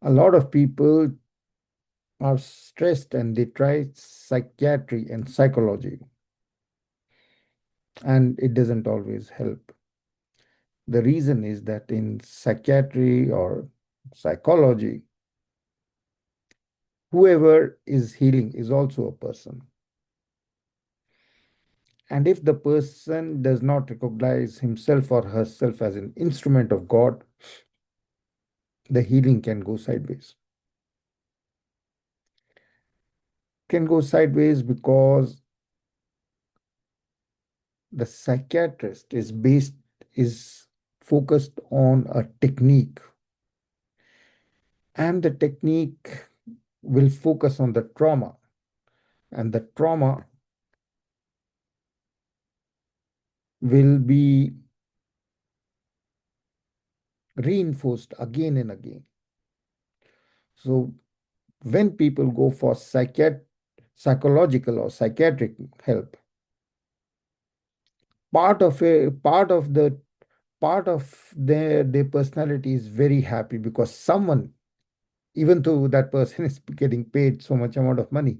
A lot of people are stressed and they try psychiatry and psychology, and it doesn't always help. The reason is that in psychiatry or psychology, whoever is healing is also a person. And if the person does not recognize himself or herself as an instrument of God, the healing can go sideways. Can go sideways because the psychiatrist is focused on a technique, and the technique will focus on the trauma, and the trauma will be reinforced again and again. So when people go for psychological or psychiatric help, part of their personality is very happy because someone, even though that person is getting paid so much amount of money,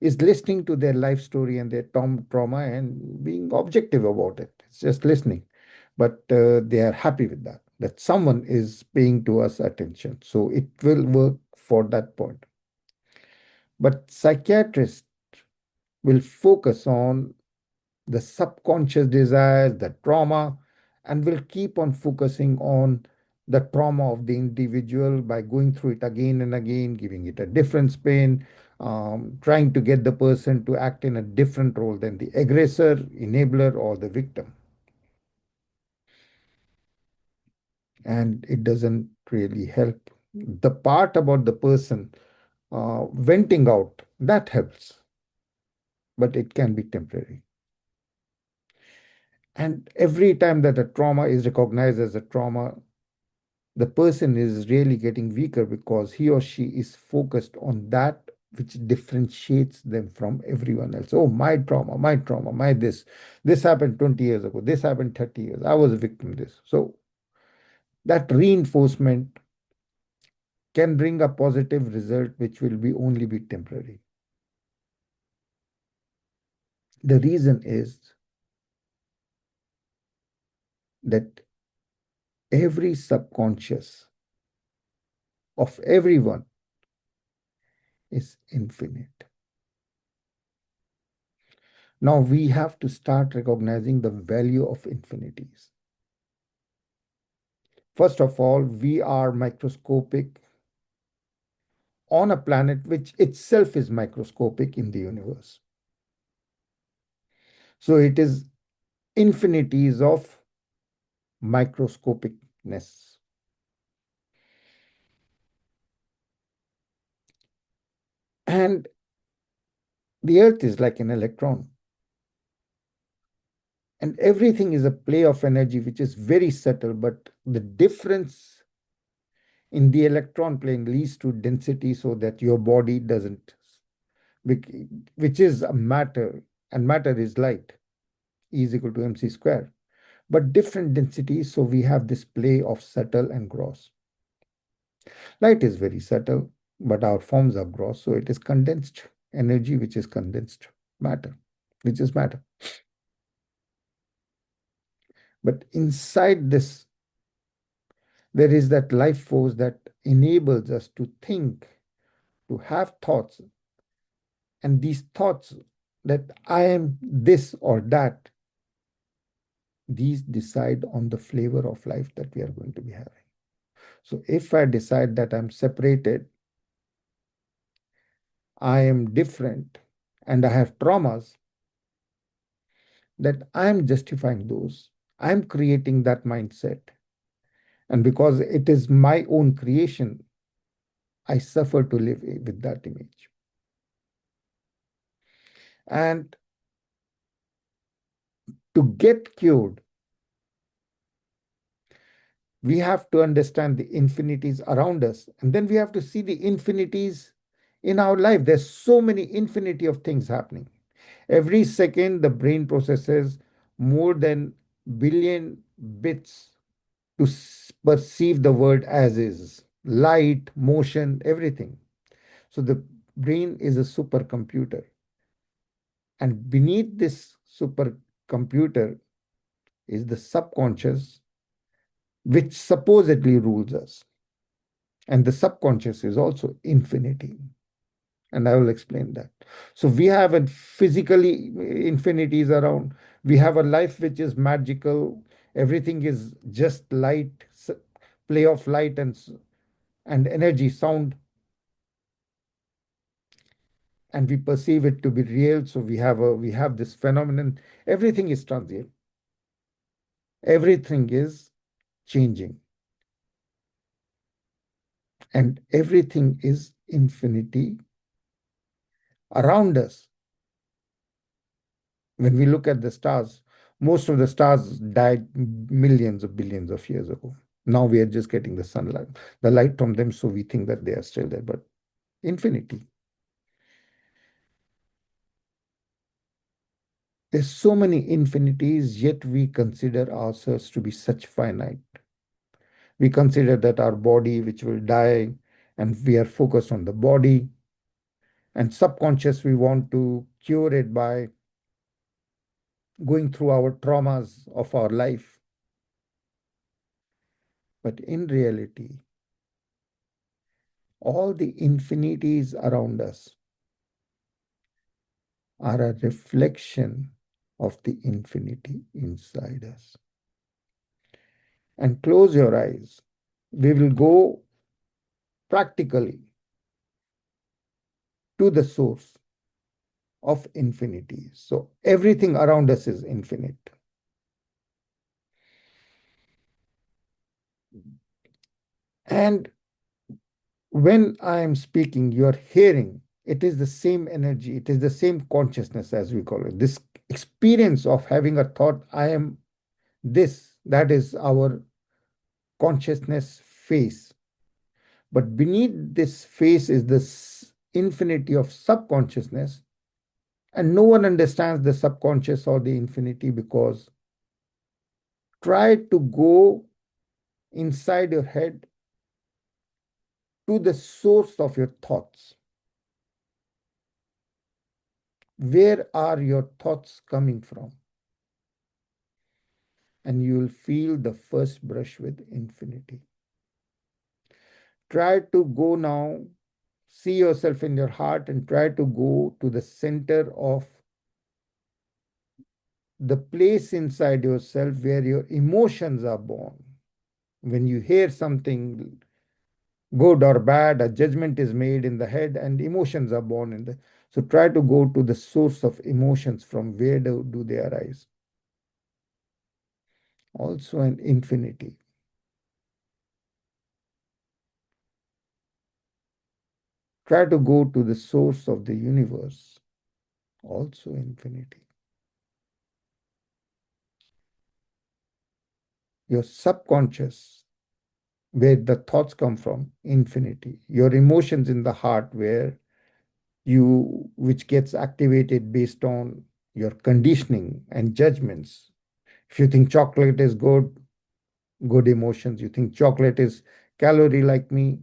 is listening to their life story and their trauma and being objective about it. It's just listening, but they are happy with that someone is paying to us attention, so it will work for that point. But psychiatrists will focus on the subconscious desires, the trauma, and will keep on focusing on the trauma of the individual by going through it again and again, giving it a different spin, trying to get the person to act in a different role than the aggressor, enabler, or the victim. And it doesn't really help. The part about the person venting out, that helps, but it can be temporary. And every time that a trauma is recognized as a trauma, the person is really getting weaker because he or she is focused on that which differentiates them from everyone else. Oh, my trauma, my this happened 20 years ago, this happened 30 years, I was a victim of this. So that reinforcement can bring a positive result, which will be only be temporary. The reason is that every subconscious of everyone is infinite. Now we have to start recognizing the value of infinities. First of all, we are microscopic on a planet which itself is microscopic in the universe. So it is infinities of microscopicness. And the earth is like an electron. And everything is a play of energy, which is very subtle, but the difference in the electron plane leads to density so that your body doesn't, which is a matter, and matter is light, E is equal to mc square. But different densities, so we have this play of subtle and gross. Light is very subtle, but our forms are gross, so it is condensed energy, which is condensed matter, which is matter. But inside this, there is that life force that enables us to think, to have thoughts, and these thoughts that I am this or that, these decide on the flavor of life that we are going to be having. So if I decide that I'm separated, I am different, and I have traumas, that I am justifying those. I'm creating that mindset. And because it is my own creation, I suffer to live with that image. And to get cured, we have to understand the infinities around us. And then we have to see the infinities in our life. There's so many infinity of things happening. Every second, the brain processes more than billion bits to perceive the world as is. light, motion, everything. So the brain is a supercomputer. And beneath this supercomputer is the subconscious, which supposedly rules us. And the subconscious is also infinity. And I will explain that. So we have a physically infinities around. We have a life which is magical. Everything is just light, play of light and energy, sound, and we perceive it to be real. So we have this phenomenon. Everything is transient. Everything is changing, and everything is infinity around us. When we look at the stars, most of the stars died millions of billions of years ago. Now we are just getting the light from them, so we think that they are still there. But infinity, there's so many infinities, yet we consider ourselves to be such finite. We consider that our body, which will die, and we are focused on the body. And subconscious, we want to cure it by going through our traumas of our life. But in reality, all the infinities around us are a reflection of the infinity inside us. And close your eyes. We will go practically to the source of infinity. So everything around us is infinite. And when I am speaking, you are hearing, it is the same energy, it is the same consciousness, as we call it. This experience of having a thought, I am this, that is our consciousness face. But beneath this face is this infinity of subconsciousness. And no one understands the subconscious or the infinity, because try to go inside your head to the source of your thoughts. Where are your thoughts coming from? And you will feel the first brush with infinity. Try to go now, see yourself in your heart, and try to go to the center of the place inside yourself where your emotions are born. When you hear something good or bad, a judgment is made in the head and emotions are born in the. So try to go to the source of emotions. From where do they arise? Also an infinity. Try to go to the source of the universe. Also infinity. Your subconscious, where the thoughts come from, infinity. Your emotions in the heart, where you which gets activated based on your conditioning and judgments. If you think chocolate is good, good emotions. You think chocolate is calorie like me,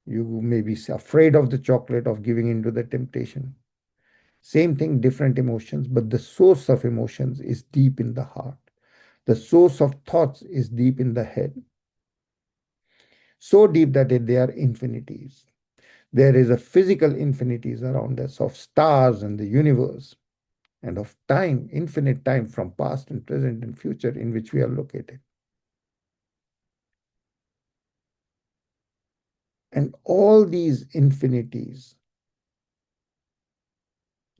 you may be afraid of the chocolate, of giving into the temptation. Same thing, different emotions, but the source of emotions is deep in the heart. The source of thoughts is deep in the head, so deep that they are infinities. There is a physical infinities around us of stars and the universe, and of time, infinite time from past and present and future in which we are located. And all these infinities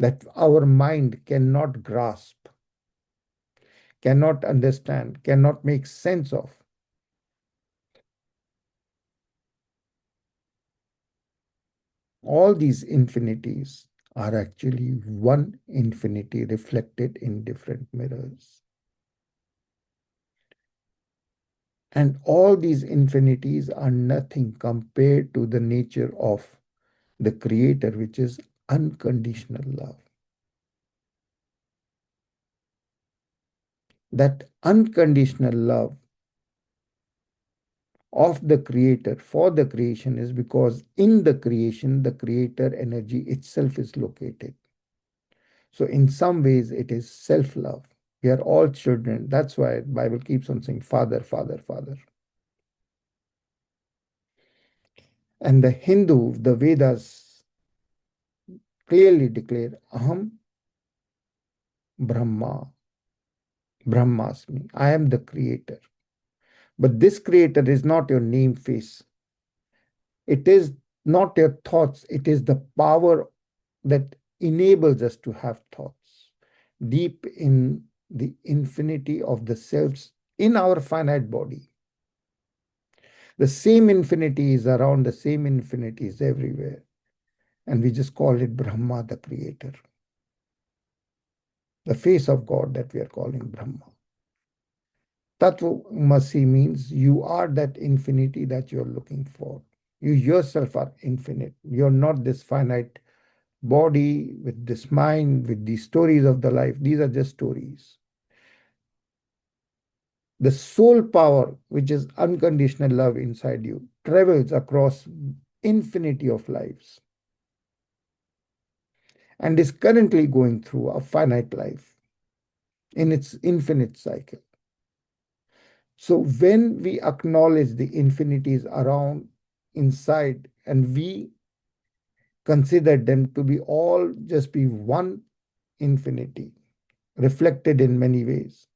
that our mind cannot grasp, cannot understand, cannot make sense of, all these infinities are actually one infinity reflected in different mirrors. And all these infinities are nothing compared to the nature of the Creator, which is unconditional love. That unconditional love of the creator for the creation is because in the creation, the creator energy itself is located. So in some ways, it is self-love. We are all children. That's why Bible keeps on saying, Father, Father, Father. And the Hindu, the Vedas clearly declare, Aham Brahma, Brahmasmi. I am the creator. But this creator is not your name face. It is not your thoughts. It is the power that enables us to have thoughts deep in the infinity of the selves in our finite body. The same infinity is around, the same infinity is everywhere. And we just call it Brahma, the creator, the face of God that we are calling Brahma. Tattvamasi means you are that infinity that you're looking for. You yourself are infinite. You're not this finite body with this mind, with these stories of the life. These are just stories. The soul power, which is unconditional love inside you, travels across infinity of lives and is currently going through a finite life in its infinite cycle. So when we acknowledge the infinities around inside and we consider them to be all just be one infinity reflected in many ways,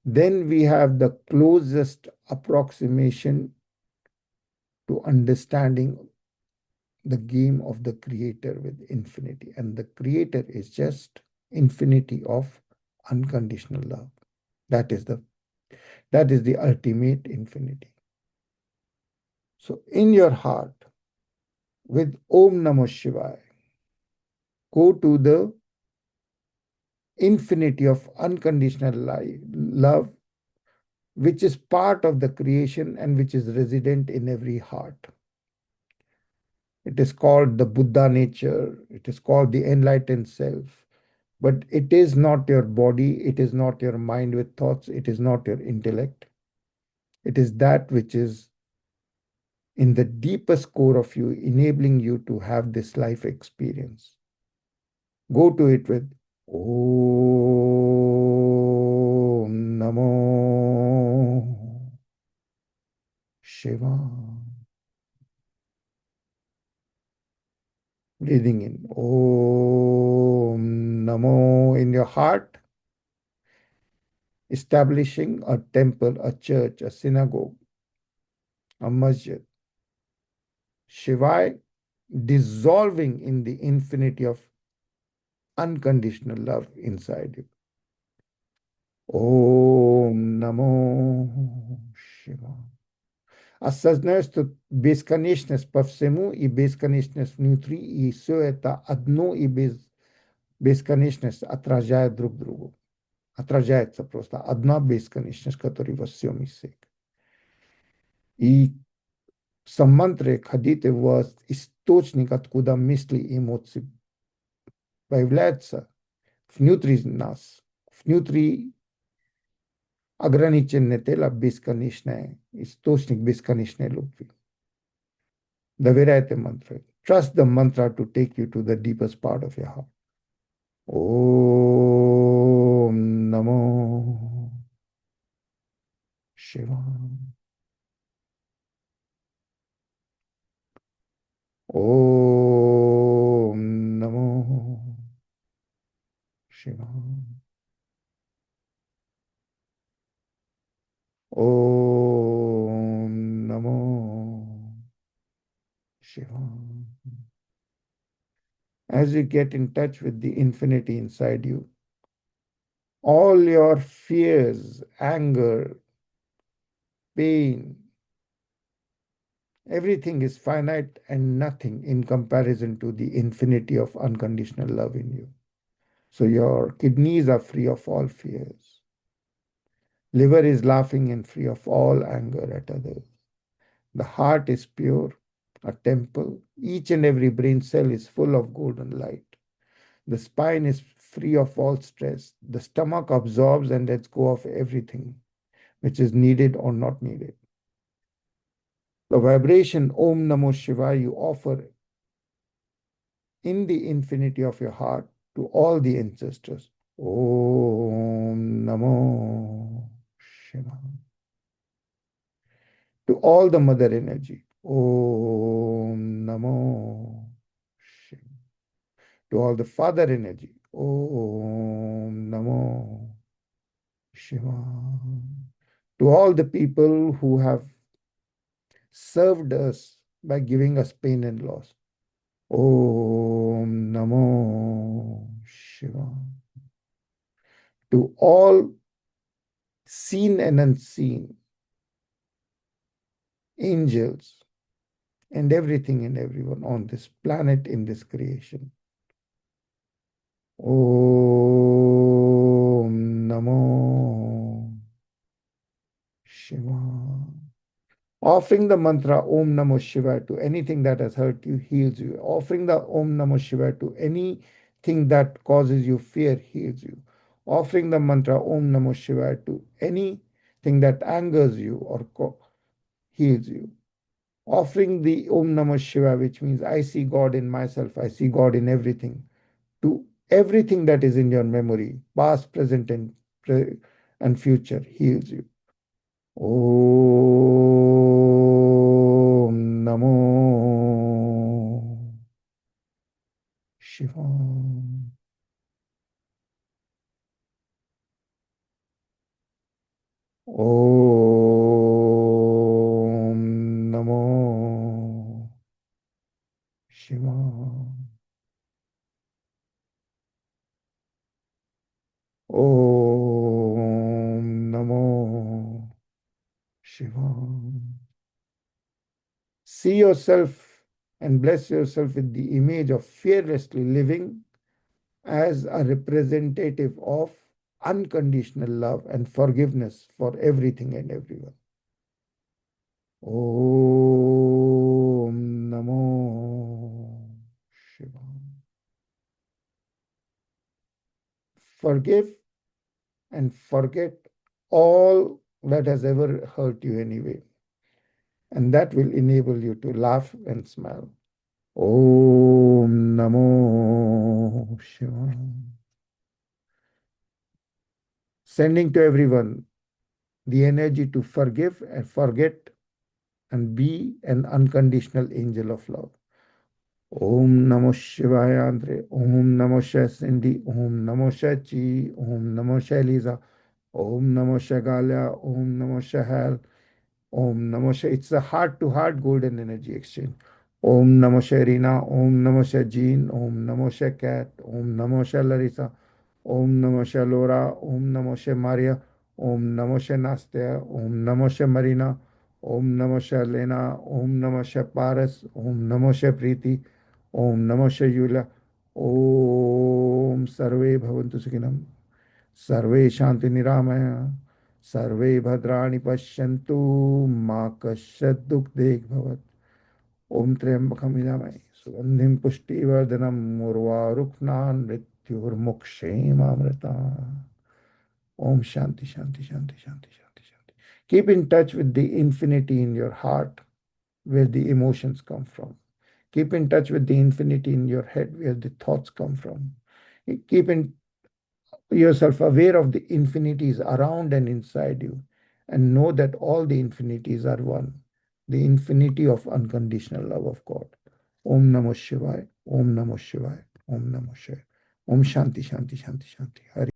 then we have the closest approximation to understanding the game of the creator with infinity. And the creator is just infinity of unconditional love. That is the ultimate infinity. So in your heart, with Om Namo Shivaya, go to the infinity of unconditional love, which is part of the creation and which is resident in every heart. It is called the Buddha nature. It is called the enlightened self. But it is not your body. It is not your mind with thoughts. It is not your intellect. It is that which is in the deepest core of you, enabling you to have this life experience. Go to it with Om Namo Shiva. Breathing in Om Namo in your heart, establishing a temple, a church, a synagogue, a masjid. Shivai, dissolving in the infinity of unconditional love inside you. Om Namo Shiva. A съзнанието безконечност по всему и бесконечность внутри, и все это одно и бесконечность отражает друг другу. Отражается просто одна бесконечность, которая во всем есть. И сам мантре ходите в источник, откуда мысли и эмоции появляются внутри нас, внутри ограниченное тело бесконечное, источник бесконечной любви. Доверяйте мантре. Trust the mantra to take you to the deepest part of your heart. Om Namo Shiva. Om Namo Shiva. Om Namo Shiva. As you get in touch with the infinity inside you, all your fears, anger, pain, everything is finite and nothing in comparison to the infinity of unconditional love in you. So your kidneys are free of all fears. Liver is laughing and free of all anger at others. The heart is pure, a temple. Each and every brain cell is full of golden light. The spine is free of all stress. The stomach absorbs and lets go of everything. which is needed or not needed. The vibration Om Namo Shivaya you offer in the infinity of your heart to all the ancestors. Om Namo Shivaya. To all the mother energy. Om Namo Shivaya. To all the father energy. Om Namo Shivaya. To all the people who have served us by giving us pain and loss. Om Namo Shivaya. To all seen and unseen angels and everything and everyone on this planet in this creation. Om Namo Shivaya. Offering the mantra Om Namo Shivaya to anything that has hurt you heals you. Offering the Om Namo Shivaya to anything that causes you fear heals you. Offering the mantra Om Namo Shivaya to anything that angers you or heals you. Offering the Om Namah Shivaya, which means I see God in myself, I see God in everything, to everything that is in your memory, past, present, and future, heals you. Om Namo Shivaya. Om Namo Shivaya. Om Namo Shivaya. See yourself and bless yourself with the image of fearlessly living as a representative of unconditional love and forgiveness for everything and everyone. Om Namo Shivaya. Forgive and forget all that has ever hurt you anyway. And that will enable you to laugh and smile. Om Namo Shivaya. Sending to everyone the energy to forgive and forget and be an unconditional angel of love. Om Namo Shivaya Andre, Om Namo Shai Cindy, Om Namo Shai Chi, Om Namo Shai Lisa, Om Namo Shai Galia, Om Namo Shai Hal, Om Namo Shai. It's a heart to heart golden energy exchange. Om Namo Shai Rina, Om Namo Shai Jean, Om Namo Shai Cat, Om Namo Shai Larissa, Om Namo Shai Laura, Om Namo Shai Maria, Om Namo Shai Nastya, Om Namo Shai Marina, Om Namo Shai Lena, Om Namo Shai Paras, Om Namo Shai Preeti, Om Namo Shai Yulia, Om Sarve Bhavantu Sukhinam, Sarve Shanti Niramaya, Sarve Bhadrani Pashyantu, Ma Kasyat Dukh Bhavat. Om Triambakam Yamai, Sugandhim Pushtivardhanam, Murvaruknan Mrityurmukshem Amrita. Om Shanti, Shanti, Shanti, Shanti, Shanti, Shanti. Keep in touch with the infinity in your heart, where the emotions come from. Keep in touch with the infinity in your head, where the thoughts come from. Keep in yourself aware of the infinities around and inside you, and know that all the infinities are one, the infinity of unconditional love of God. Om Namo Shivaya, Om Namo Shivaya, Om Namo Shivaya. Om Shanti, Shanti, Shanti, Shanti. Hari.